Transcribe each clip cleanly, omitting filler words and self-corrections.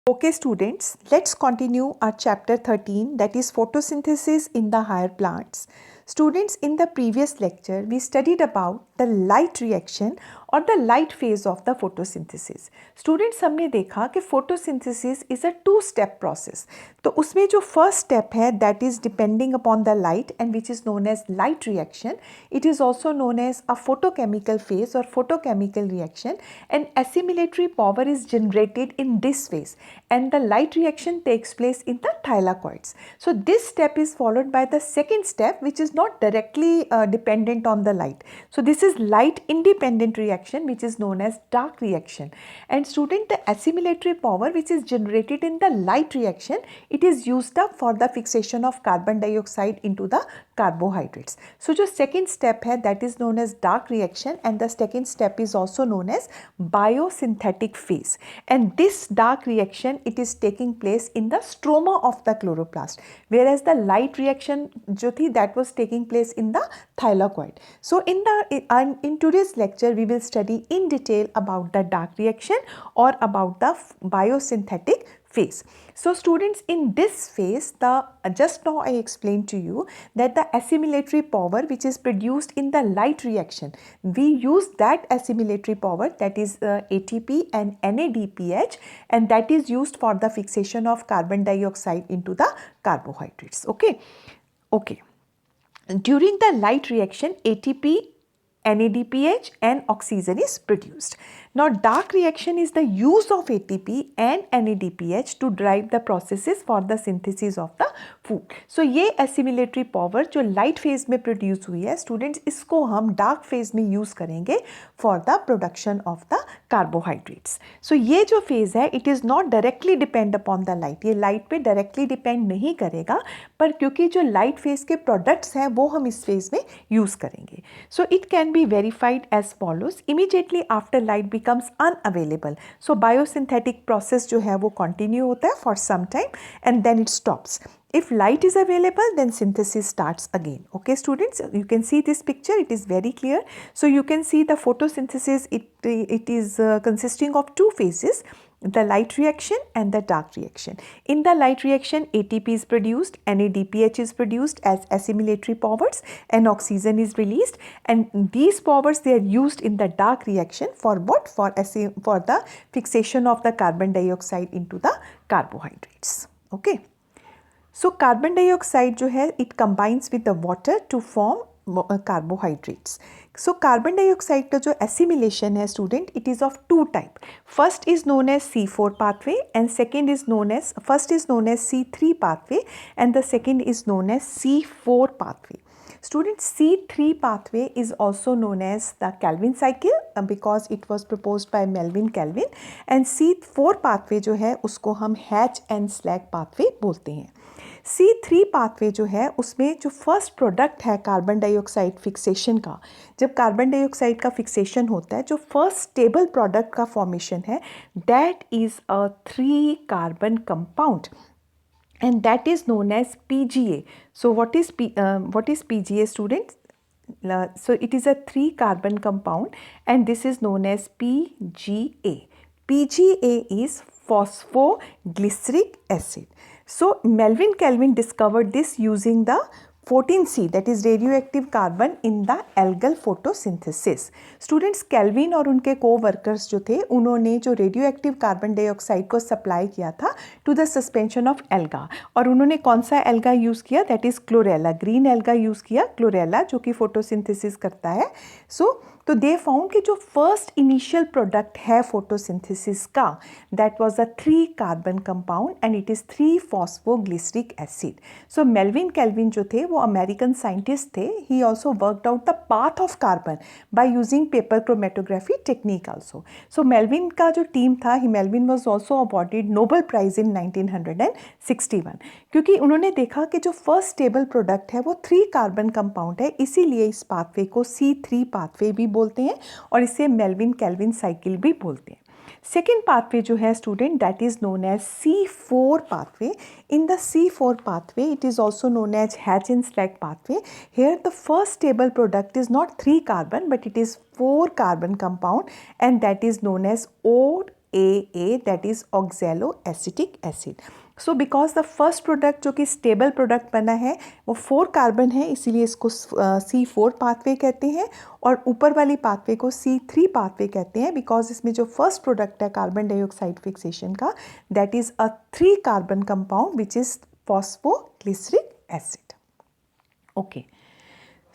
Okay students, let's continue our chapter 13, that is photosynthesis in the higher plants. Students, in the previous lecture we studied about the light reaction और the light phase of the photosynthesis. Students, हमने देखा कि photosynthesis is a two step process. तो उसमें जो first step है that is depending upon the light and which is known as light reaction. It is also known as a photochemical phase और photochemical reaction, and assimilatory power is generated in this phase and the light reaction takes place in the thylakoids. So this step is followed by the second step which is not directly dependent on the light. So this is light independent reaction which is known as dark reaction. And student, the assimilatory power which is generated in the light reaction, it is used up for the fixation of carbon dioxide into the carbohydrates. So जो second step है that is known as dark reaction, and the second step is also known as biosynthetic phase. And this dark reaction, it is taking place in the stroma of the chloroplast, whereas the light reaction जो थी that was taking place in the thylakoid. So in today's lecture we will study in detail about the dark reaction or about the biosynthetic phase. So students, in this phase, just now I explained to you that the assimilatory power which is produced in the light reaction, we use that assimilatory power, that is ATP and NADPH, and that is used for the fixation of carbon dioxide into the carbohydrates. Okay. During the light reaction, ATP, NADPH and oxygen is produced. Now dark reaction is the use of ATP and NADPH to drive the processes for the synthesis of the food. So ये assimilatory power जो light phase में produce हुई है students, इसको हम dark phase में use करेंगे for the production of the carbohydrates. So ये जो phase है it is not directly depend upon the light. ये light पे directly depend नहीं करेगा, पर क्योंकि जो light phase के products हैं वो हम इस phase में use करेंगे. So it can be verified as follows. Immediately after light becomes unavailable, so biosynthetic process जो है वो continue होता है for some time and then it stops. If light is available, then synthesis starts again. Okay students, you can see this picture, it is very clear. So you can see the photosynthesis, it is consisting of two phases, the light reaction and the dark reaction. In the light reaction, ATP is produced, NADPH is produced as assimilatory powers and oxygen is released, and these powers, they are used in the dark reaction for what? For the fixation of the carbon dioxide into the carbohydrates. Okay. So carbon dioxide जो है it combines with the water to form carbohydrates. So carbon dioxide का जो assimilation है student, it is of two type. First is known as C4 pathway and first is known as C3 pathway and the second is known as C4 pathway. Students, C3 pathway is also known as the Calvin cycle because it was proposed by Melvin Calvin, and C4 pathway जो है उसको हम Hatch and Slack pathway बोलते हैं. C3 pathway जो है उसमें जो फर्स्ट प्रोडक्ट है कार्बन डाइऑक्साइड फिक्सेशन का, जब कार्बन डाइऑक्साइड का फिक्सेशन होता है जो फर्स्ट स्टेबल प्रोडक्ट का फॉर्मेशन है that is a 3 carbon compound and that is known as PGA. So what is PGA students? So it is a 3 carbon compound and this is known as PGA. PGA is phosphoglyceric acid. So Melvin Calvin discovered this using the 14C, that is radioactive carbon in the algal photosynthesis. Students, Calvin और उनके co-workers जो थे उन्होंने जो radioactive carbon dioxide को supply किया था to the suspension of alga, और उन्होंने कौन सा alga use किया? That is chlorella, green alga use किया, chlorella जो कि photosynthesis करता है. तो दे फाउंड कि जो फर्स्ट इनिशियल प्रोडक्ट है फोटोसिंथेसिस का that was a 3 carbon compound and it is 3 phosphoglyceric acid. So Melvin Calvin जो थे वो अमेरिकन साइंटिस्ट थे. He also worked out the path of carbon by using paper chromatography technique also. So Melvin का जो team था, Melvin was also awarded Nobel prize in 1961 क्योंकि उन्होंने देखा कि जो फर्स्ट स्टेबल प्रोडक्ट है वो 3 कार्बन कंपाउंड है, इसीलिए इस पाथवे को C3 पाथवे भी बोलते हैं और इसे मेल्विन कैल्विन साइकिल भी बोलते हैं. सेकेंड पाथवे जो है student that is known as C4 pathway. In the C4 pathway it is also known as Hatch and Slack pathway. Here the first stable product is not 3 carbon but it is 4 carbon compound and that is known as AA, that is oxaloacetic acid. So because the first product जो कि stable product बना है वो 4 carbon है, इसीलिए इसको C4 pathway कहते हैं, और ऊपर वाली पाथवे को C3 पाथवे कहते हैं, बिकॉज इसमें जो फर्स्ट प्रोडक्ट है कार्बन डाइऑक्साइड फिक्सेशन का, that is a 3 carbon compound which is phosphoglyceric acid. Okay,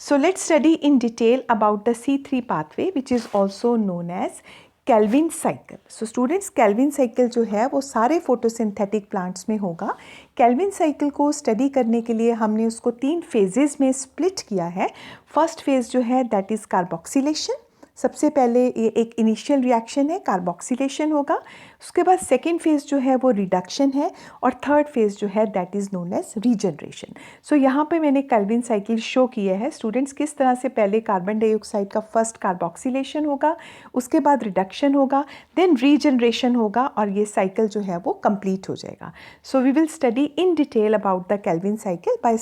so let's study in detail about the C3 pathway which is also known as Calvin cycle. So students, Calvin cycle जो है वो सारे photosynthetic plants में होगा. Calvin cycle को study करने के लिए हमने उसको 3 phases में split किया है. First phase जो है that is carboxylation. सबसे पहले ये एक इनिशियल रिएक्शन है, कार्बोक्सिलेशन होगा. उसके बाद सेकेंड फेज जो है वो रिडक्शन है, और थर्ड फेज जो है that is known as regeneration. So यहाँ पे मैंने कैल्विन साइकिल शो किया है स्टूडेंट्स, किस तरह से पहले कार्बन डाइऑक्साइड का फर्स्ट कार्बोक्सिलेशन होगा, उसके बाद रिडक्शन होगा, देन रीजनरेशन होगा, और ये साइकिल जो है वो कंप्लीट हो जाएगा. So we will study in detail about the Calvin cycle by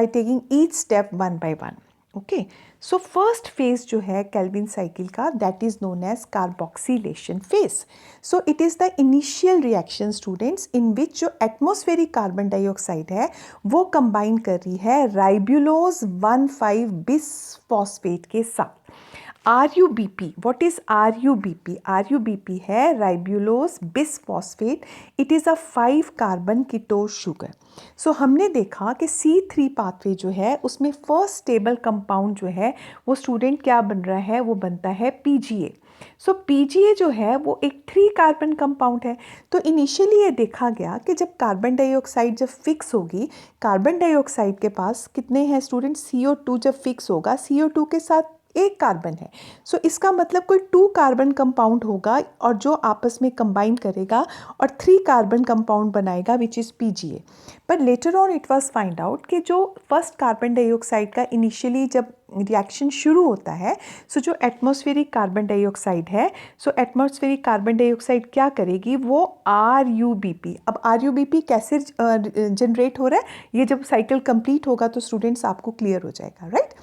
taking each step one by one. Okay, so first phase जो है कैल्विन साइकिल का that is known as carboxylation phase. So it is the initial reaction students in which जो atmospheric carbon dioxide है वो combine कर रही है ribulose 1,5 bis phosphate के साथ. RUBP, what is RUBP? RUBP है ribulose bis phosphate. It is a 5 carbon ketone sugar. So हमने देखा कि C3 पाथवे जो है उसमें फर्स्ट स्टेबल कंपाउंड जो है वो स्टूडेंट क्या बन रहा है, वो बनता है PGA. सो PGA जो है वो एक 3 कार्बन कंपाउंड है. तो इनिशियली ये देखा गया कि जब कार्बन डाइऑक्साइड जब फिक्स होगी, कार्बन डाइऑक्साइड के पास कितने हैं स्टूडेंट, CO2 जब फिक्स होगा, CO2 के साथ एक कार्बन है. सो इसका मतलब कोई 2 कार्बन कंपाउंड होगा और जो आपस में कंबाइन करेगा और 3 कार्बन कंपाउंड बनाएगा which is PGA. But later on it was find out कि जो फर्स्ट कार्बन डाइऑक्साइड का इनिशियली जब रिएक्शन शुरू होता है, सो जो एटमॉस्फेरिक कार्बन डाइऑक्साइड है, सो एटमॉस्फेरिक कार्बन डाइऑक्साइड क्या करेगी, वो RUBP. अब RUBP कैसे जनरेट हो रहा है, ये जब साइकिल कंप्लीट होगा तो स्टूडेंट्स आपको क्लियर हो जाएगा, राइट.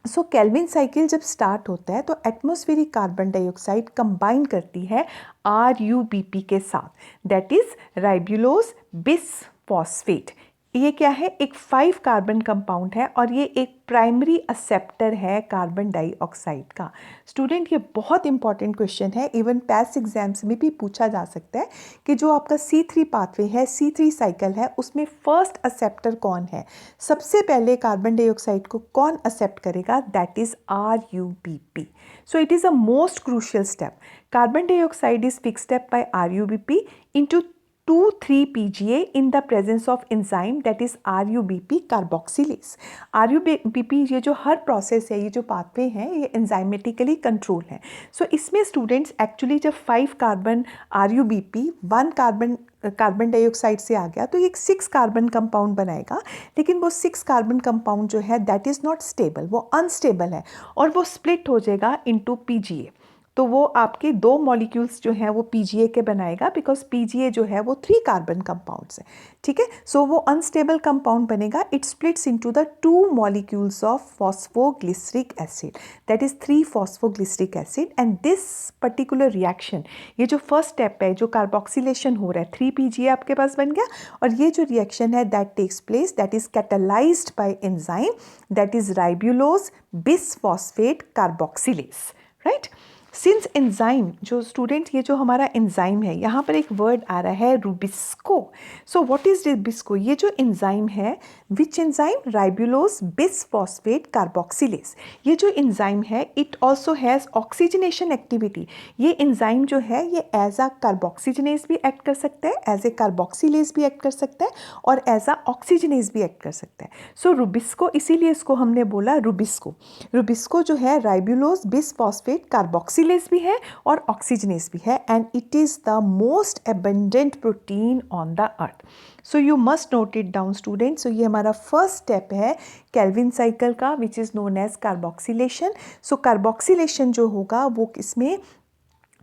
सो कैल्विन साइकिल जब स्टार्ट होता है तो एटमॉस्फेरिक कार्बन डाइऑक्साइड कंबाइन करती है RUBP के साथ, that is ribulose bis phosphate. ये क्या है, एक 5 कार्बन कंपाउंड है और ये एक प्राइमरी एक्सेप्टर है कार्बन डाइऑक्साइड का. स्टूडेंट, ये बहुत इंपॉर्टेंट क्वेश्चन है, इवन पैस एग्जाम्स में भी पूछा जा सकता है कि जो आपका C3 पाथवे है, C3 साइकिल है, उसमें फर्स्ट एक्सेप्टर कौन है, सबसे पहले कार्बन डाइऑक्साइड को कौन एक्सेप्ट करेगा, that is RUBP. So it is a most crucial step. Carbon dioxide is fixed up by RUBP into 2,3-PGA in the presence of enzyme that is RUBP carboxylase. RUBP ये जो हर process है, ये जो pathway हैं, ये enzymatically control है. सो इसमें students actually जब 5 कार्बन RUBP 1 कार्बन डाइऑक्साइड से आ गया तो ये एक 6 कार्बन कंपाउंड बनाएगा, लेकिन वो 6 कार्बन कंपाउंड जो है दैट इज़ नॉट स्टेबल, वो अनस्टेबल है और वो स्प्लिट हो जाएगा इनटू PGA. तो वो आपके 2 मॉलिक्यूल्स जो हैं वो PGA के बनाएगा, बिकॉज PGA जो है वो 3 कार्बन कंपाउंड्स हैं, ठीक है. सो वो अनस्टेबल कंपाउंड बनेगा. It splits into the 2 molecules of phosphoglyceric acid, that is 3 phosphoglyceric acid. And this particular reaction, ये जो फर्स्ट स्टेप है, जो कार्बोक्सिलेशन हो रहा है, 3 PGA आपके पास बन गया, और ये जो रिएक्शन है that takes place, that is catalysed by enzyme that is ribulose bis phosphate carboxylase, right. Since enzyme, जो स्टूडेंट ये जो हमारा एंजाइम है, यहाँ पर एक वर्ड आ रहा है Rubisco. So what is Rubisco? ये जो एंजाइम है, which enzyme, ribulose bis phosphate carboxylase. ये जो एंजाइम है it also has oxygenation activity. ये एंजाइम जो है ये एज अ कार्बोक्सीजनेज भी एक्ट कर सकता है, एज ए कार्बोक्सिलेज भी एक्ट कर सकता है, और एज अ ऑक्सीजनेज भी एक्ट कर सकता है. सो रुबिस्को, इसीलिए इसको हमने बोला रुबिस्को. रुबिस्को जो है राइब्यूलोज बिस फॉस्फेट कार्बोक्सिलेज भी है और ऑक्सीजनेज भी है, and it is the most abundant protein on the earth. So you must note it down student. So ये हमारा फर्स्ट स्टेप है कैल्विन साइकिल का, which is known as carboxylation. So carboxylation जो होगा वो इसमें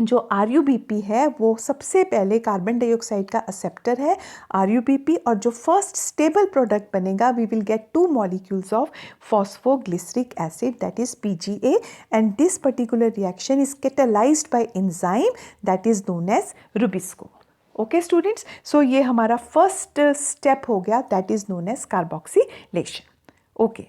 जो RuBP है वो सबसे पहले कार्बन डाइऑक्साइड का एक्सेप्टर है RuBP, और जो फर्स्ट स्टेबल प्रोडक्ट बनेगा we will get 2 molecules of phosphoglyceric acid that is PGA, and this particular reaction is catalysed by enzyme that is known as rubisco. Okay students, so ये हमारा first step हो गया that is known as carboxylation. Okay,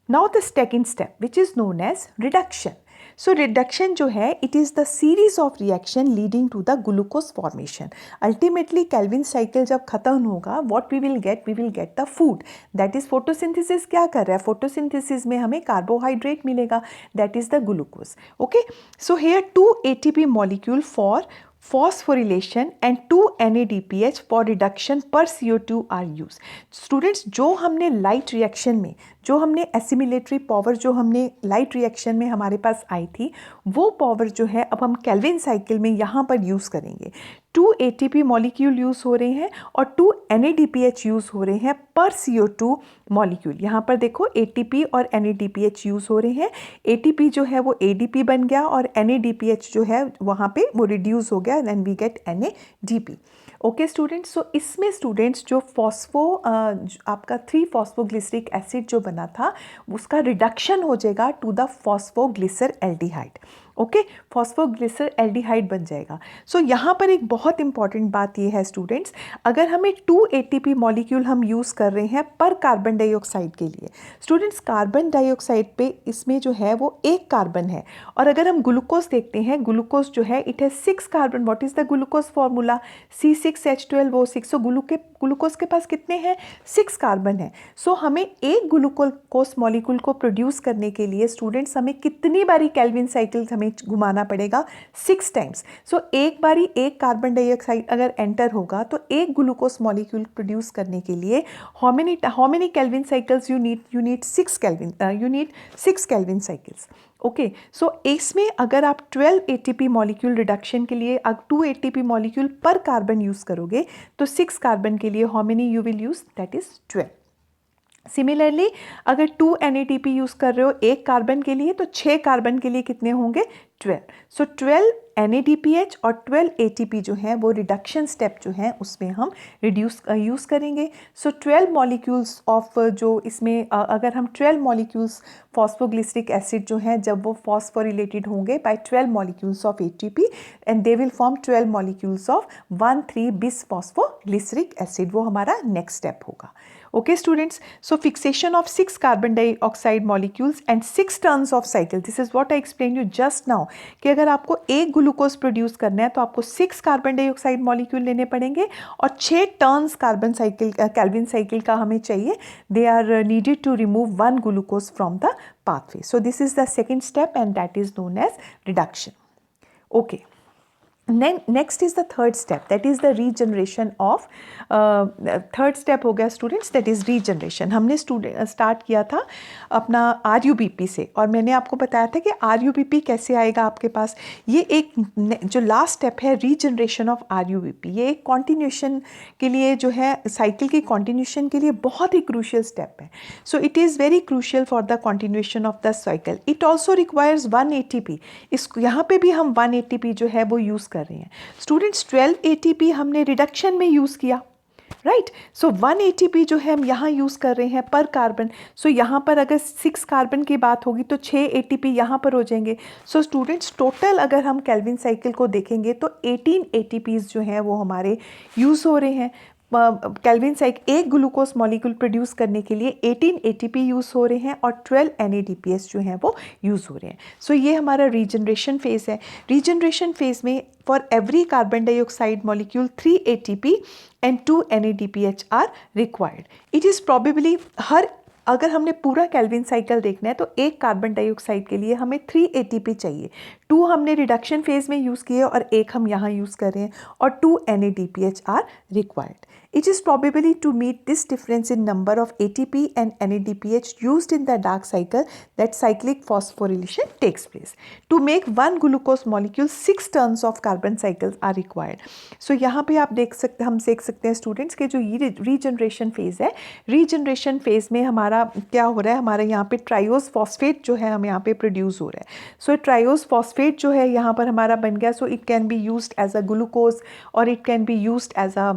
now the second step which is known as reduction. So reduction जो है it is the series of reaction leading to the glucose formation. Ultimately Calvin cycle जब खत्म होगा what we will get the food that is photosynthesis. क्या कर रहा है photosynthesis में हमें कार्बोहाइड्रेट मिलेगा that is the glucose. Okay, so here 2 ATP molecule for phosphorylation and 2 NADPH for reduction per CO2 are used. Students, जो हमने light reaction में जो हमने एसिमिलेटरी पावर जो हमने लाइट रिएक्शन में हमारे पास आई थी वो पावर जो है अब हम केल्विन साइकिल में यहाँ पर यूज़ करेंगे. 2 ATP मॉलिक्यूल यूज़ हो रहे हैं और 2 NADPH यूज़ हो रहे हैं पर CO2 मॉलिक्यूल. यहाँ पर देखो ATP और NADPH यूज़ हो रहे हैं. ATP जो है वो ADP बन गया और NADPH जो है वहाँ पे वो रिड्यूस हो गया and we get NADP. Okay students, so इसमें स्टूडेंट्स जो आपका 3 फॉस्फोग्लिसरिक एसिड जो बना था उसका रिडक्शन हो जाएगा to the phosphoglyceraldehyde. Okay, phosphoglyceraldehyde बन जाएगा. सो यहाँ पर एक बहुत इंपॉर्टेंट बात ये है स्टूडेंट्स, अगर हमें 2 ATP मॉलिक्यूल हम यूज़ कर रहे हैं पर कार्बन डाइऑक्साइड के लिए. स्टूडेंट्स, कार्बन डाइऑक्साइड पे इसमें जो है वो एक कार्बन है, और अगर हम ग्लूकोज देखते हैं ग्लूकोज जो है इट है 6 carbon. What is the glucose formula? C6H12O6. So glucose के पास कितने हैं? 6 कार्बन है. सो हमें एक ग्लूकोज मॉलिक्यूल को प्रोड्यूस करने के लिए स्टूडेंट्स हमें कितनी बारी केल्विन साइकिल हमें घुमाना पड़ेगा? 6 टाइम्स. सो एक बारी एक कार्बन डाइऑक्साइड अगर एंटर होगा तो एक ग्लूकोज मॉलिक्यूल प्रोड्यूस करने के लिए how many Calvin cycles you need 6 Calvin cycles. Okay, so इसमें अगर आप 12 ATP मॉलिक्यूल रिडक्शन के लिए 2 ATP मॉलिक्यूल पर कार्बन यूज़ करोगे तो 6 कार्बन के लिए how many you will use? That is 12. Similarly अगर 2 NADP यूज़ कर रहे हो एक कार्बन के लिए तो 6 कार्बन के लिए कितने होंगे? 12. सो 12 NADPH और 12 ATP जो हैं वो रिडक्शन स्टेप जो हैं उसमें हम यूज़ करेंगे. सो 12 मॉलिक्यूल्स ऑफ जो इसमें अगर हम 12 मॉलिक्यूल्स फॉस्फोग्लिसरिक एसिड जो हैं जब वो फॉस्फोरिलेटेड होंगे by 12 molecules of ATP and they will form 12 molecules of 1,3-bis phosphoglyceric acid. वो हमारा नेक्स्ट स्टेप होगा. Okay students, so fixation of 6 carbon dioxide molecules and 6 turns of cycle. This is what I explained you just now कि अगर आपको एक glucose produce करना है तो आपको 6 कार्बन डाइऑक्साइड मॉलिक्यूल लेने पड़ेंगे और 6 टर्न्स केल्विन साइकिल का हमें चाहिए. They are needed to remove 1 glucose from the pathway. So this is the second step and that is known as reduction. Okay, next is the third step that is the regeneration of. Third step हो गया students that is regeneration. हमने start किया था अपना RuBP से और मैंने आपको बताया था कि RuBP कैसे आएगा आपके पास. ये एक जो लास्ट स्टेप है रीजनरेशन ऑफ RuBP, ये एक कॉन्टिन्यूशन के लिए जो है साइकिल की कॉन्टिन्यूशन के लिए बहुत ही क्रूशियल स्टेप है. सो it is very crucial for the continuation of the cycle. It also requires 1 ATP. यहाँ पे भी हम 1 ATP जो है वो यूज़ कर रहे हैं. स्टूडेंट्स 12 ATP हमने रिडक्शन में यूज़ किया, राइट. सो 1 ATP जो है हम यहाँ यूज़ कर रहे हैं पर कार्बन. सो यहाँ पर अगर 6 कार्बन की बात होगी तो 6 ATP यहाँ पर हो जाएंगे. सो स्टूडेंट्स टोटल अगर हम केल्विन साइकिल को देखेंगे तो 18 ATPs जो हैं वो हमारे यूज़ हो रहे हैं. केल्विन साइकिल एक ग्लूकोज मॉलिक्यूल प्रोड्यूस करने के लिए 18 ATP यूज़ हो रहे हैं और 12 NADPS जो हैं वो यूज़ हो रहे हैं. सो ये हमारा रीजनरेशन फेज़ है. रीजनरेशन फेज़ में for every carbon dioxide molecule 3 ATP and 2 NADPH are required. It is probably अगर हमने पूरा केल्विन साइकिल देखना है तो एक कार्बन डाइऑक्साइड के लिए हमें 3 ATP चाहिए. 2 हमने रिडक्शन फेज़ में यूज़ किए और एक हम यहाँ यूज़ कर रहे हैं और 2 NADPH are required. It is probably to meet this difference in number of ATP and NADPH used in the dark cycle that cyclic phosphorylation takes place. To make 1 glucose molecule 6 turns of carbon cycles are required. So यहाँ पे आप हम देख सकते हैं students के जो ये रीजनरेशन फेज़ है, रीजनरेशन फेज़ में हमारा क्या हो रहा है, हमारे यहाँ पे ट्राइओस फॉस्फेट जो है हम यहाँ पे प्रोड्यूस हो रहा है. सो ट्राइओस फॉस्फेट फॉस्फेट जो है यहाँ पर हमारा बन गया, so it can be used as a glucose और it can be used as a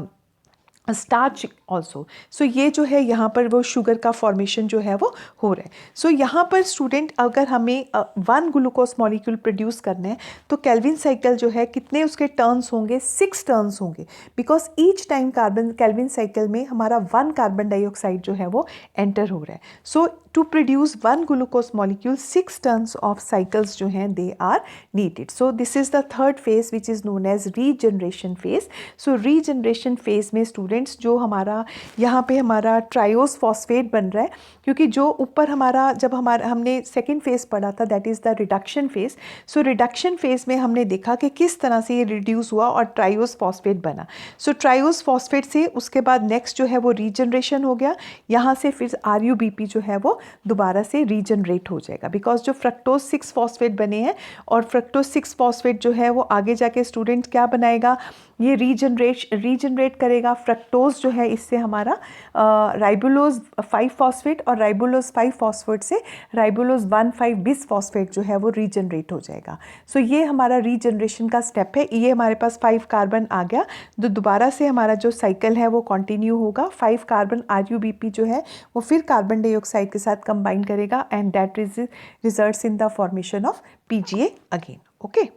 starch also. So ये जो है यहाँ पर वो शुगर का फॉर्मेशन जो है वो हो रहा है। सो यहाँ पर स्टूडेंट अगर हमें 1 ग्लूकोज मॉलिक्यूल प्रोड्यूस करना है तो केल्विन साइकिल जो है कितने उसके टर्न्स होंगे, 6 टर्न्स होंगे, because each time Calvin cycle में हमारा 1 कार्बन डाइऑक्साइड जो है वो एंटर हो रहा है। So to produce 1 glucose molecule 6 turns of cycles जो हैं they are needed. So this is the third phase which is known as regeneration phase. So regeneration phase में स्टूडेंट्स जो हमारा यहाँ पे हमारा ट्रायोस फॉस्फेट बन रहा है, क्योंकि जो ऊपर हमारा जब हमने सेकेंड फेज पढ़ा था that is the reduction phase. So reduction phase में हमने देखा कि किस तरह से ये रिड्यूस हुआ और ट्रायोस फॉस्फेट बना। सो ट्रायोस फॉस्फेट से उसके बाद नेक्स्ट जो है वो रीजनरेशन हो गया, यहाँ से फिर RUBP जो है वो दोबारा से रीजनरेट हो जाएगा, बिकॉज जो फ्रक्टोज 6 फॉस्फेट बने हैं और फ्रक्टोज 6 फॉस्फेट जो है वो आगे जाके स्टूडेंट क्या बनाएगा, ये रीजनरेट करेगा फ्रक्टोज जो है, इससे हमारा राइबोलोज 5 फॉस्फेट और राइबोलोज 5 फॉस्फेट से राइबोलोज 1,5 बिस फॉस्फेट जो है वो रीजनरेट हो जाएगा। सो ये हमारा रीजनरेशन का स्टेप है। ये हमारे पास 5 कार्बन आ गया तो दोबारा से हमारा जो साइकिल है वो कंटिन्यू होगा। 5 कार्बन RUBP जो है वो फिर कार्बन डाइऑक्साइड के साथ कंबाइन करेगा and that results in the formation of PGA again. Okay,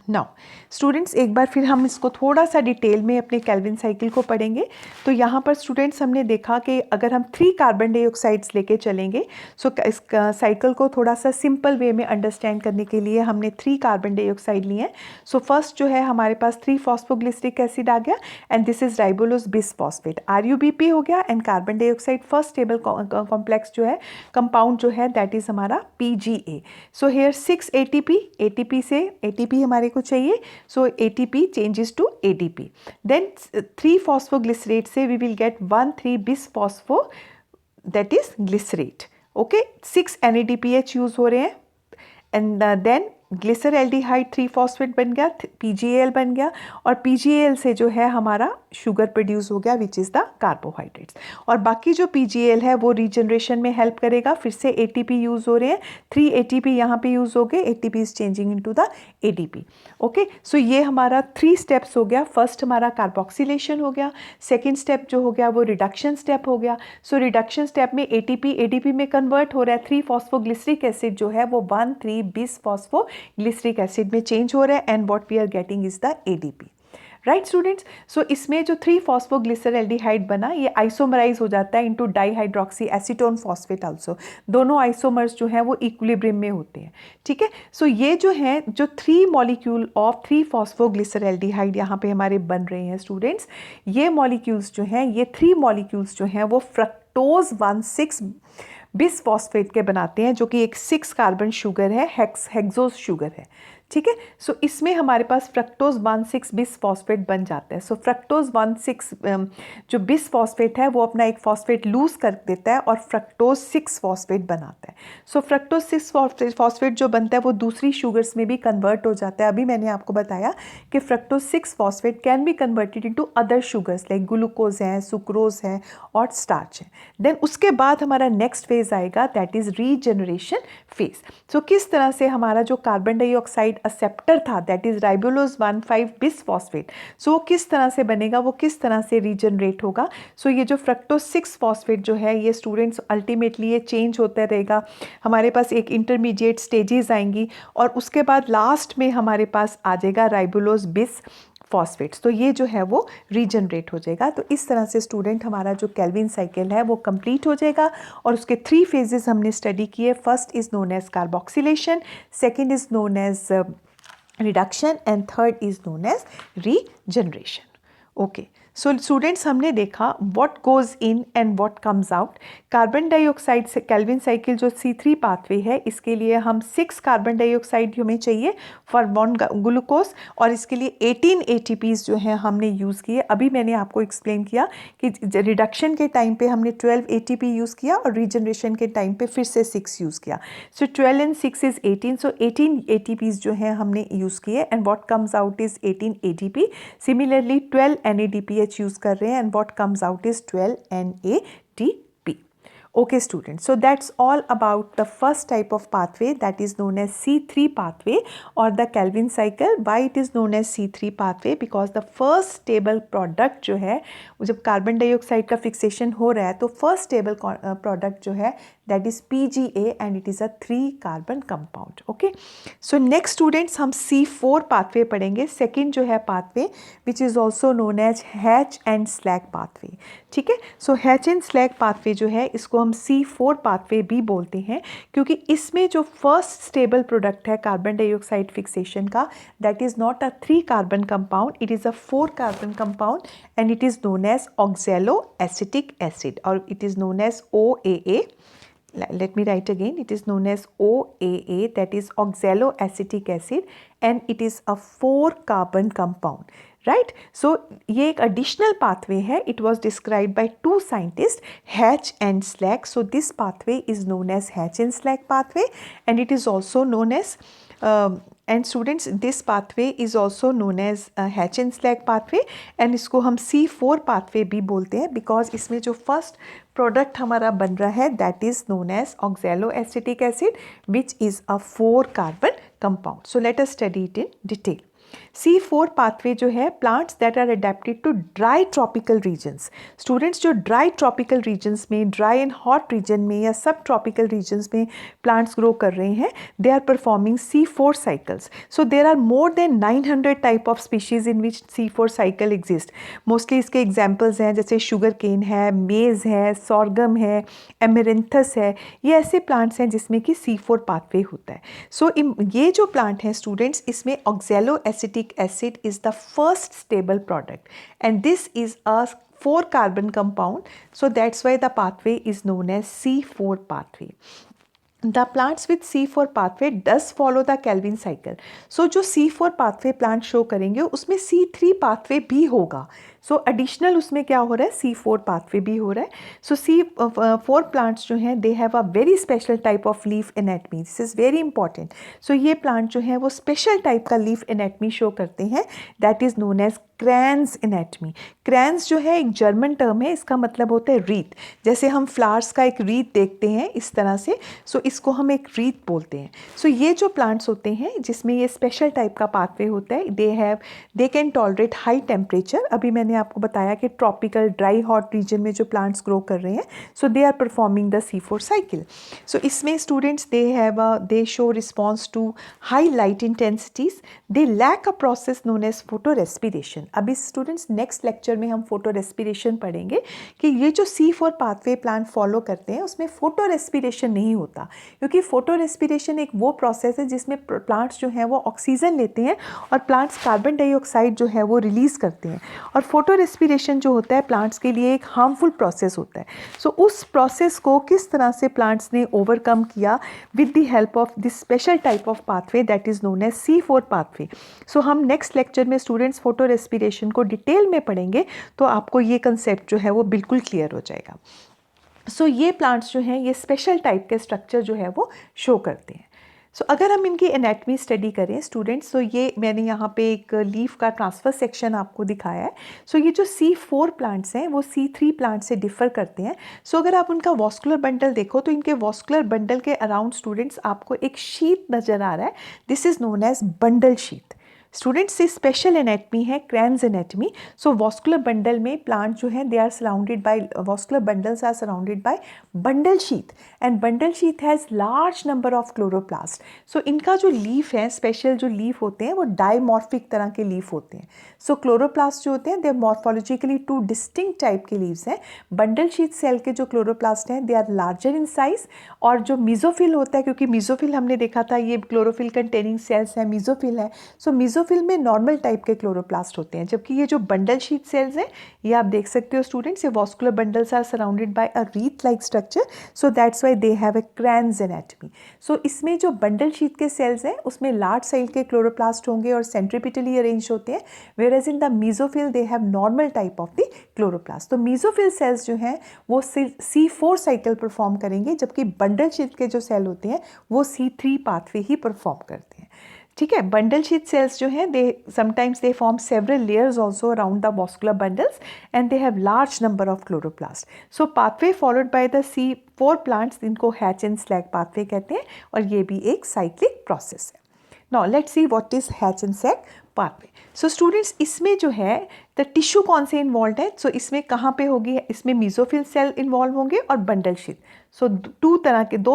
now students एक बार फिर हम इसको थोड़ा सा डिटेल में अपने केल्विन साइकिल को पढ़ेंगे। तो यहाँ पर स्टूडेंट्स हमने देखा कि अगर हम 3 कार्बन डाइऑक्साइड्स लेके चलेंगे, सो इस साइकिल को थोड़ा सा सिंपल वे में अंडरस्टैंड करने के लिए हमने 3 कार्बन डाइऑक्साइड लिए हैं। सो फर्स्ट जो है हमारे पास 3 फॉस्फोग्लिसरिक एसिड आ गया and this is राइबोलोज bis phosphate, RUBP हो गया and carbon dioxide first stable complex जो है कंपाउंड जो है दैट इज हमारा PGA। सो हेयर 6 ATP से ATP हमारे को चाहिए, सो ATP changes to ADP. Then 3 phosphoglycerate से we will get 1,3 bis phospho that is glycerate. Okay, 6 NADPH use हो रहे हैं एंड देन ग्लिसरल्डिहाइड 3 फॉस्फेट बन गया, PGAL बन गया और PGAL से जो है हमारा शुगर प्रोड्यूस हो गया विच इज़ द कार्बोहाइड्रेट्स। और बाकी जो PGAL है वो रीजनरेशन में हेल्प करेगा। फिर से ATP यूज़ हो रहे हैं, 3 ATP यहाँ पे यूज़ हो गए, ATP is changing into the ADP। Okay, so ये हमारा 3 स्टेप्स हो गया। फर्स्ट हमारा कार्बोक्सिलेशन हो गया, सेकेंड स्टेप जो हो गया वो रिडक्शन स्टेप हो गया। सो रिडक्शन स्टेप में ATP ADP में कन्वर्ट हो रहा है, 3 फॉस्फोग्लिसरिक एसिड जो है वो 1,3 बिस फॉस्फो ग्लिसरिक एसिड में चेंज हो रहा है and what we are getting is the ADP। Right students, so इसमें जो 3 फॉस्फोग्लिसरल्डिहाइड बना ये आइसोमराइज हो जाता है into dihydroxy acetone phosphate also. दोनों आइसोमर्स जो हैं वो इक्विलिब्रियम में होते हैं। ठीक है, सो ये जो है जो 3 मॉलिक्यूल ऑफ 3 फॉस्फोग्लिसरल्डिहाइड यहाँ पे हमारे बन रहे हैं स्टूडेंट्स, ये मॉलिक्यूल्स जो हैं, ये 3 मॉलिक्यूल्स जो हैं वो फ्रक्टोज 1,6 बिस फॉस्फेट के बनाते हैं, जो कि एक 6 कार्बन शुगर है, हेक्सोज शुगर है। ठीक है, सो इसमें हमारे पास फ्रक्टोज 1,6 बिस फॉस्फेट बन जाता है। सो फ्रक्टोज 1,6 जो बिस फॉस्फेट है वो अपना एक फॉस्फेट लूज कर देता है और फ्रक्टोज 6 फॉस्फेट बनाता है। सो फ्रक्टोज 6 फॉस्फेट जो बनता है वो दूसरी शुगर्स में भी कन्वर्ट हो जाता है। अभी मैंने आपको बताया कि fructose 6 phosphate can be converted into other sugars like glucose है, सुक्रोज है और स्टार्च है। देन उसके बाद हमारा नेक्स्ट फेज आएगा दैट इज रीजनरेशन फेज। सो किस तरह से हमारा जो कार्बन डाइऑक्साइड एक्सेप्टर था दैट इज राइबोलोज 1,5 बिस फॉस्फेट, सो किस तरह से बनेगा, वो किस तरह से रीजनरेट होगा। सो ये जो फ्रक्टोज 6 फॉस्फेट जो है ये स्टूडेंट्स अल्टीमेटली ये चेंज होता रहेगा। हमारे पास एक इंटरमीडिएट स्टेजेस आएंगी और उसके बाद लास्ट में हमारे पास आ जाएगा राइबोलोज बिस फॉस्फेट्स। तो ये जो है वो रीजनरेट हो जाएगा। तो इस तरह से स्टूडेंट हमारा जो केल्विन साइकिल है वो कंप्लीट हो जाएगा और उसके 3 फेजेस हमने स्टडी किए। First is known as carboxylation, second is known as reduction and third is known as regeneration. Okay, so students हमने देखा what goes in and what comes out. Carbon dioxide से Calvin cycle जो C3 pathway है इसके लिए हम 6 carbon dioxide हमें चाहिए फॉर 1 ग्लूकोज और इसके लिए 18 ATPs जो हैं हमने यूज़ किए। अभी मैंने आपको एक्सप्लेन किया कि रिडक्शन के टाइम पे हमने 12 ATP यूज़ किया और रीजनरेशन के टाइम पे फिर से 6 यूज़ किया। सो 12 and 6 इज़ 18, सो 18 ATPs जो हैं हमने यूज़ किए and what comes out is 18 ATP। Similarly 12 NADPH use कर रहे हैं and what comes out is 12 NADP। Okay students, so that's all about the first type of pathway, that is known as C3 pathway or the Calvin cycle. Why it is known as C3 pathway? Because the first stable product जो है, जब carbon dioxide का fixation हो रहा है तो first stable product जो है that is PGA and it is a 3 carbon compound. Okay, so next students हम C4 pathway पढ़ेंगे. सेकेंड जो है pathway which is also known as Hatch and Slack pathway. ठीक है, सो हैच एंड स्लैग पाथवे जो है इसको हम C4 पाथवे भी बोलते हैं, क्योंकि इसमें जो फर्स्ट स्टेबल प्रोडक्ट है कार्बन डाइऑक्साइड फिक्सेशन का, that is not a 3 carbon compound, it is a 4 carbon compound and it is known as oxaloacetic acid और it is known as OAA. Let me write again, it is known as OAA, that is oxaloacetic acid, and it is a 4 carbon compound, right? So ये एक additional pathway है. It was described by 2 scientists, Hatch and Slack. So this pathway is known as Hatch and Slack pathway, and it is also known as and students this pathway is also known as Hatch and Slack pathway, and इसको हम C4 pathway भी बोलते हैं because इसमें जो first product हमारा बन रहा है that is known as oxaloacetic acid which is a 4 carbon compound. So let us study it in detail. C4 pathway जो है plants that are adapted to dry tropical regions. Students जो dry tropical regions में, dry and hot region में या सब tropical regions में plants grow कर रहे हैं, they are performing C4 cycles. So there are more than 900 type of species in which C4 cycle exist. Mostly इसके examples हैं जैसे sugar cane है, maize है, sorghum है, amaranthus है, ये ऐसे plants हैं जिसमें कि C4 pathway होता है. So ये जो plant है students, इसमें oxaloacetic acid is the first stable product and this is a 4 carbon compound, so that's why the pathway is known as C4 pathway. The plants with C4 pathway does follow the Calvin cycle. So जो C4 pathway plant show करेंगे उसमें C3 pathway भी होगा. सो additional उसमें क्या हो रहा है, C4 पाथवे भी हो रहा है. सो C4 प्लांट्स जो हैं they have a very special type of leaf anatomy. This is very important. So ये प्लांट जो है वो स्पेशल टाइप का लीफ एनेटमी शो करते हैं, that is known as Kranz anatomy. Kranz जो है एक जर्मन टर्म है, इसका मतलब होता है रीत. जैसे हम फ्लावर्स का एक रीत देखते हैं इस तरह से, सो इसको हम एक रीत बोलते हैं. सो ये जो प्लांट्स होते हैं जिसमें ये स्पेशल टाइप का पाथवे होता है, they can tolerate high temperature. अभी मैंने आपको बताया कि ट्रॉपिकल ड्राई हॉट रीजन में जो प्लांट्स ग्रो कर रहे हैं, so they are performing the C4 cycle. So इसमें students they show response to high light intensities. They lack a process known as photorespiration. अभी स्टूडेंट्स नेक्स्ट लेक्चर में हम photo respiration पढ़ेंगे कि ये जो C4 पाथवे प्लांट फॉलो करते हैं उसमें फोटो रेस्पिरेशन नहीं होता, क्योंकि फोटो रेस्पिरेशन एक वो प्रोसेस है जिसमें प्लांट्स जो हैं वो ऑक्सीजन लेते हैं और प्लांट्स कार्बन डाइऑक्साइड जो है वो रिलीज़ करते हैं. और फोटो रेस्पिरेशन जो होता है प्लांट्स के लिए एक हार्मफुल प्रोसेस होता है. सो उस प्रोसेस को किस तरह से प्लांट्स ने ओवरकम किया with the help of this special type of pathway that is known as C4 pathway. So हम नेक्स्ट लेक्चर में स्टूडेंट्स फोटो रेस्पिरेशन को डिटेल में पढ़ेंगे तो आपको ये कंसेप्ट जो है वो बिल्कुल क्लियर हो जाएगा. सो ये प्लांट्स जो हैं ये स्पेशल टाइप के स्ट्रक्चर जो है वो शो करते हैं. सो अगर हम इनकी एनाटमी स्टडी करें स्टूडेंट्स, तो ये मैंने यहाँ पे एक लीफ का ट्रांसफ़र सेक्शन आपको दिखाया है. सो ये जो C4 प्लांट्स हैं वो C3 प्लांट से डिफ़र करते हैं. सो अगर आप उनका वॉस्कुलर बंडल देखो तो इनके वॉस्कुलर बंडल के अराउंड स्टूडेंट्स आपको एक शीट नज़र आ रहा है. This is known as bundle sheet. Students से स्पेशल एनेटमी है Kranz anatomy. So vascular bundle में प्लांट जो है they are surrounded by vascular bundles are surrounded by bundle sheath, and bundle sheath has large number of chloroplast. So इनका जो leaf है, special जो leaf होते हैं वो डायमॉर्फिक तरह के लीफ होते हैं. सो क्लोरोप्लास्ट जो होते हैं दे मॉर्फोलॉजिकली 2 डिस्टिंक्ट टाइप के लीव्स हैं. बंडल शीथ सेल के जो क्लोरोप्लास्ट हैं they are larger in size, और जो मीजोफिल होता है, क्योंकि मीजोफिल हमने देखा था ये क्लोरोफिल कंटेनिंग सेल्स है, मीजोफिल है. सो मीजोफिल में नॉर्मल टाइप के क्लोरोप्लास्ट होते हैं, जबकि ये जो बंडल शीथ सेल्स हैं ये आप देख सकते हो स्टूडेंट्स, ये vascular bundles are surrounded by a wreath like structure. So that's why they have a Kranz anatomy. So इसमें जो बंडल शीथ के सेल्स हैं उसमें लार्ज साइज के क्लोरोप्लास्ट होंगे और सेंट्रीपिटली अरेंज होते हैं, whereas in the mesophyll they have normal type of the chloroplast. तो मीजोफिल सेल्स जो हैं वो C4 साइकिल परफॉर्म करेंगे, जबकि बंडल शीथ के जो सेल होते हैं वो C3 पाथवे ही परफॉर्म करते हैं. ठीक है, बंडल शीथ सेल्स जो हैं they sometimes they form several layers also around the vascular bundles and they have large number of chloroplast. So pathway followed by the C4 plants, इनको hatch and Slack pathway कहते हैं और ये भी एक cyclic process है. Now let's see what is hatch and Slack pathway. So students, इसमें जो है द टिश्यू कौन से इन्वॉल्व है? सो इसमें कहाँ पे होगी? इसमें मीजोफिल सेल इन्वॉल्व होंगे और बंडल शीथ. सो दो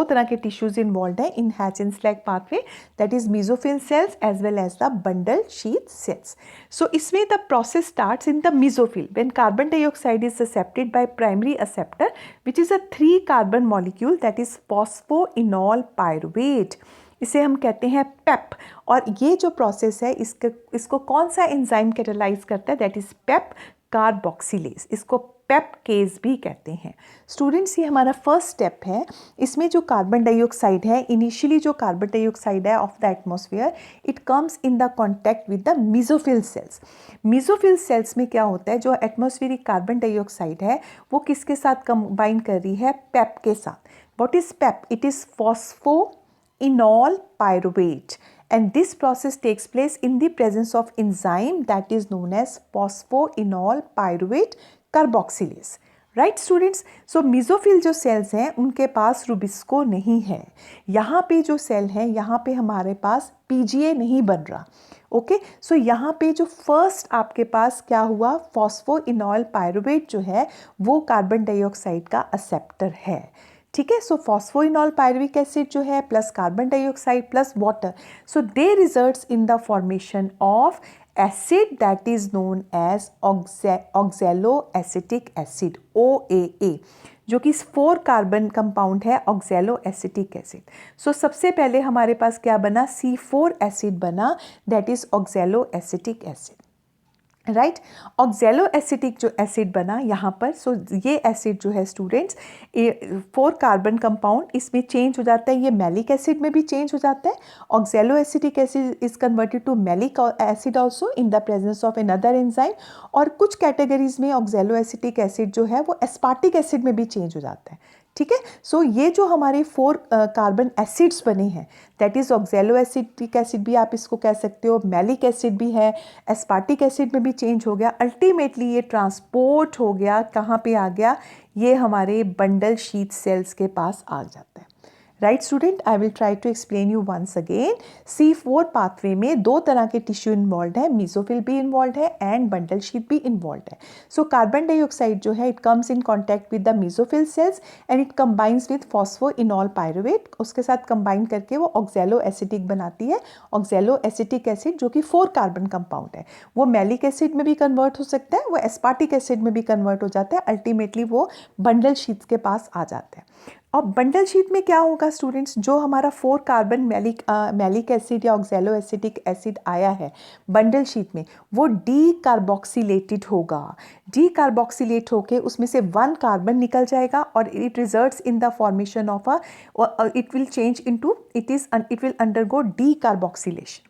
तरह के टिश्यूज इन्वॉल्व है in Hatch and Slack pathway, that is mesophyll cells as well as the bundle sheath cells. So इसमें the process starts in the mesophyll when carbon dioxide is accepted by primary acceptor which is a 3 carbon molecule that is phosphoenol pyruvate. इसे हम कहते हैं पेप. और ये जो process है इसको कौन सा एंजाइम कैटालाइज करता है? That is PEP carboxylase. इसको पेप केज भी कहते हैं. स्टूडेंट्स, ये हमारा फर्स्ट स्टेप है. इसमें जो कार्बन डाइऑक्साइड है, इनिशियली जो कार्बन डाइऑक्साइड है of the atmosphere, it comes in the contact with the mesophyll sales. Mesophyll cells में क्या होता है? जो एटमॉस्फेरिक कार्बन डाइऑक्साइड है वो किसके साथ कंबाइन कर रही है? पेप के साथ. What is Pep? It is phosphoenol pyruvate, and this process takes place in the presence of enzyme that is known as phosphoenol pyruvate carboxylase. Right students? So mesophyll जो सेल्स हैं उनके पास रुबिस्को नहीं है. यहाँ पे जो सेल है यहाँ पे हमारे पास PGA नहीं बन रहा. ओके, सो यहाँ पे जो फर्स्ट आपके पास क्या हुआ? फॉस्फोइनॉल पायरुवेट जो है वो कार्बन डाइऑक्साइड का एक्सेप्टर है. ठीक है, सो फॉस्फोइनॉल पायरुविक एसिड जो है plus carbon dioxide plus water, so they results in the formation of acid that is known as oxaloacetic acid OAA, जो कि 4 कार्बन कंपाउंड है ऑक्सैलोएसिटिक एसिड. सो सबसे पहले हमारे पास क्या बना? C4 एसिड बना, that is oxaloacetic acid. Right, oxaloacetic जो एसिड बना यहाँ पर, सो ये एसिड जो है स्टूडेंट्स 4 कार्बन कंपाउंड इसमें चेंज हो जाता है. ये मैलिक एसिड में भी चेंज हो जाता है. Oxaloacetic acid is converted to malic acid also in the presence of another enzyme. और कुछ कैटेगरीज में ऑक्सैलोएसिटिक एसिड जो है वो एस्पार्टिक एसिड में भी चेंज हो जाता है. ठीक है, सो ये जो हमारे 4 कार्बन एसिड्स बने हैं दैट इज ऑक्सैलोएसिटिक एसिड भी आप इसको कह सकते हो, मैलिक एसिड भी है, एस्पार्टिक एसिड में भी चेंज हो गया. अल्टीमेटली ये ट्रांसपोर्ट हो गया, कहाँ पे आ गया? ये हमारे बंडल शीथ सेल्स के पास आ जाता है. Right student, I will try to explain you once again. C4 pathway में 2 तरह के टिश्यू इन्वॉल्व है, मीजोफिल भी इन्वॉल्व है एंड बंडल शीथ भी इन्वॉल्व है. सो कार्बन डाइऑक्साइड जो है it comes in contact with the mesophyll cells and it combines with phosphoenol pyruvate. उसके साथ कंबाइन करके वो ऑक्सैलोएसिटिक बनाती है. ऑक्सैलोएसिटिक एसिड जो कि 4 कार्बन कंपाउंड है, वो मैलिक एसिड में भी कन्वर्ट हो सकता है, वो एस्पार्टिक एसिड में भी कन्वर्ट हो जाता है. अल्टीमेटली वो बंडल शीथ के पास आ जाता है. और बंडल शीथ में क्या होगा स्टूडेंट्स? जो हमारा 4 कार्बन मैलिक एसिड या ऑक्सैलोएसिटिक एसिड आया है बंडल शीथ में, वो डीकार्बोक्सिलेटेड होगा. डीकार्बोक्सिलेट होके उसमें से 1 कार्बन निकल जाएगा और it results in the formation of it will change into it will undergo decarboxylation.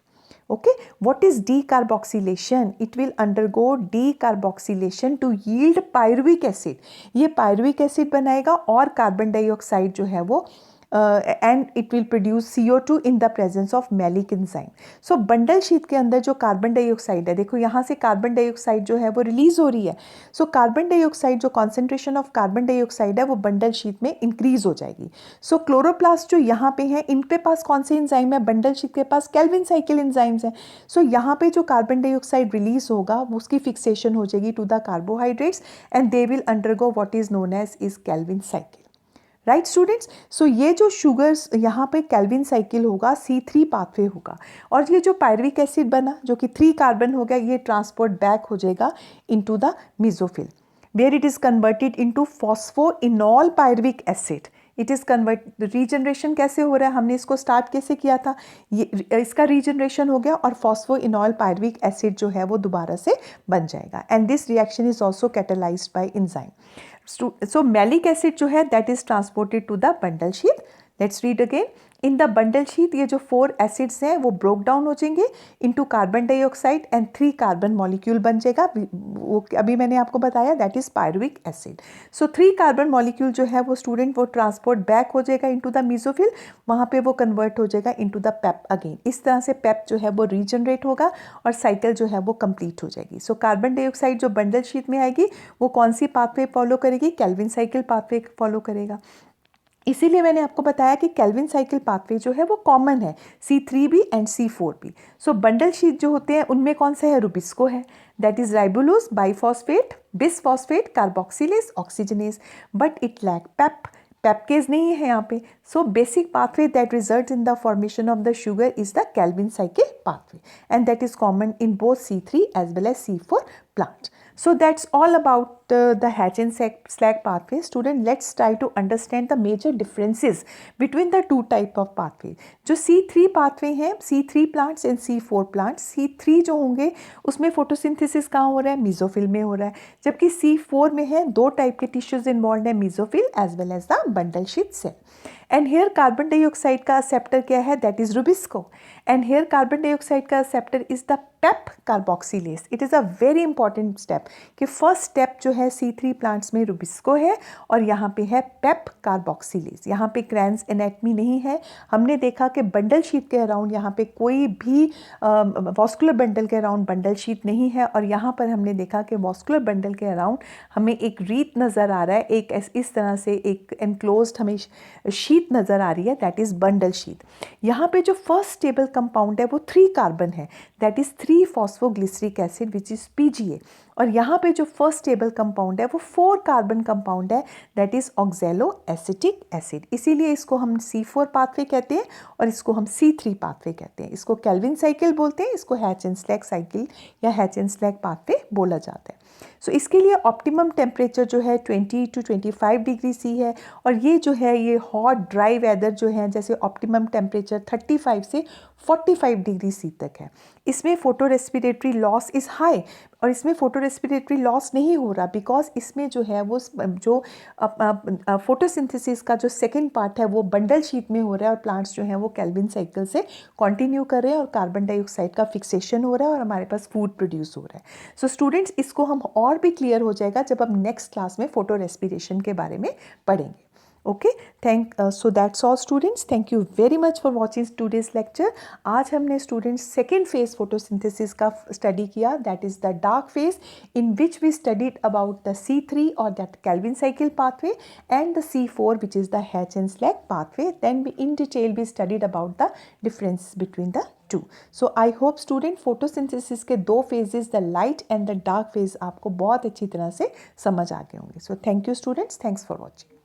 Okay, what is decarboxylation? It will undergo decarboxylation to yield pyruvic acid. ये pyruvic acid बनाएगा और कार्बन डाइऑक्साइड जो है वो and it will produce CO2 in the presence of malic enzyme. So bundle sheath के अंदर जो carbon dioxide है, देखो यहाँ से कार्बन डाइऑक्साइड जो है वो रिलीज हो रही है. सो कार्बन डाइऑक्साइड जो कॉन्सेंट्रेशन ऑफ कार्बन डाइऑक्साइड है वो बंडल शीथ में इंक्रीज हो जाएगी. सो क्लोरोप्लास्ट जो यहाँ पे है इनके पास कौन से एंजाइम है? बंडल शीथ के पास केल्विन साइकिल एंजाइम्स हैं. सो यहाँ पे जो कार्बन डाइऑक्साइड रिलीज होगा वो उसकी फिक्सेशन हो जाएगी to the carbohydrates and they will undergo what is known as is Calvin cycle. Right students, so ये जो शुगर्स यहाँ पे केल्विन साइकिल होगा, C3 पाथवे होगा. और ये जो पायरुविक एसिड बना जो कि 3 कार्बन हो गया, ये ट्रांसपोर्ट बैक हो जाएगा into the mesophyll where it is converted into phosphoenol pyruvic acid. It is convert. Regeneration कैसे हो रहा है? हमने इसको स्टार्ट कैसे किया था? ये इसका रीजनरेशन हो गया और फॉस्फोइनॉल पायरुविक एसिड जो है वो दोबारा से बन जाएगा. And this reaction is also catalysed by enzyme. So malic acid जो है that is transported to the bundle sheath let's read again. In the bundle sheet ये जो 4 एसिड्स हैं वो ब्रोक डाउन हो जाएंगे into carbon dioxide and 3 carbon molecule बन जाएगा, वो अभी मैंने आपको बताया that is pyruvic acid. So 3 carbon molecule जो है वो स्टूडेंट वो ट्रांसपोर्ट बैक हो जाएगा इनटू द मेसोफिल, वहाँ पे वो कन्वर्ट हो जाएगा इनटू द पेप अगेन। इस तरह से पेप जो है वो रीजनरेट होगा और साइकिल जो है वो कंप्लीट हो जाएगी। सो कार्बन डाइऑक्साइड जो बंडल शीट में आएगी वो कौन सी पाथवे फॉलो करेगी, केल्विन साइकिल पाथवे फॉलो करेगा। इसीलिए मैंने आपको बताया कि केल्विन साइकिल पाथवे जो है वो कॉमन है C3B and C4B। So bundle sheath जो होते हैं उनमें कौन सा है, रुबिस्को है, that is ribulose biphosphate bisphosphate carboxylase oxygenase, but it lack PEP, PEPcase नहीं है यहाँ पे। So basic pathway that result in the formation of the sugar is the Calvin cycle pathway and that is common in both C3 as well as C4 plant. So that's all about the Hatch and Slack pathway. Student, let's try to understand the major differences between the two type of pathway. जो C3 pathway है, C3 plants and C4 plants. C3 जो होंगे उसमें photosynthesis कहाँ हो रहा है, mesophyll में हो रहा है, जबकि C4 में है 2 टाइप के टिश्यूज इन्वॉल्व है, mesophyll as well as the bundle sheet cell. And here carbon dioxide का एक्सेप्टर क्या है, that is rubisco, and here carbon dioxide का acceptor is the PEP carboxylase. It is a very important step कि first step जो है C3 plants में Rubisco है और यहाँ पे है पेप कार्बोक्सिलेज। यहाँ पे क्रैंस एनाटमी नहीं है। हमने देखा कि बंडल शीट के अराउंड यहाँ पे कोई भी वॉस्कुलर बंडल के अराउंड बंडल शीट नहीं है, और यहाँ पर हमने देखा कि वॉस्कुलर बंडल के अराउंड हमें एक रीत नज़र आ रहा है, एक इस तरह से एक एनक्लोज्ड हमें शीट नज़र आ रही है, दैट इज़ बंडल शीट। यहाँ पे जो फर्स्ट स्टेबल कंपाउंड है वो 3 कार्बन है, that is 3 phosphoglyceric acid which is PGA, और यहाँ पे जो फर्स्ट स्टेबल कंपाउंड है वो 4 कार्बन कंपाउंड है, दैट इज़ ऑक्जेलो एसिटिक एसिड। इसीलिए इसको हम C4 पाथवे कहते हैं और इसको हम C3 पाथवे कहते हैं। इसको केल्विन साइकिल बोलते हैं, इसको हैच एंड स्लैक साइकिल या हैच एंड स्लैक पाथवे बोला जाता है। सो इसके लिए ऑप्टिमम टेम्परेचर जो है 20 to 25 डिग्री C है, और ये जो है ये हॉट ड्राई वेदर जो है, जैसे ऑप्टिमम टेम्परेचर 35 से 45 डिग्री C तक है। इसमें photo respiratory loss is high, और इसमें फोटो रेस्पिरेटरी लॉस नहीं हो रहा बिकॉज इसमें जो है वो जो फोटोसिंथेसिस का जो सेकेंड पार्ट है वो बंडल शीट में हो रहा है, और प्लांट्स जो हैं वो केल्विन साइकिल से कंटिन्यू कर रहे हैं, और कार्बन डाइऑक्साइड का फिक्सेशन हो रहा है और हमारे पास फूड प्रोड्यूस हो रहा है। सो स्टूडेंट्स, इसको हम और भी क्लियर हो जाएगा जब हम नेक्स्ट क्लास में फोटो रेस्पिरेशन के बारे में पढ़ेंगे। Okay, so that's all students, thank you very much for watching today's lecture. आज हमने स्टूडेंट्स सेकेंड फेज फोटोसिंथेसिस का स्टडी किया, that is the dark phase, in which we studied about the C3 और that Calvin cycle pathway and the C4 which is the Hatch and Slack pathway. Then we in detail we studied about the difference between the two. So I hope student photosynthesis के 2 phases, the light and the dark phase, आपको बहुत अच्छी तरह से समझ आ गए होंगे। So thank you students, thanks for watching.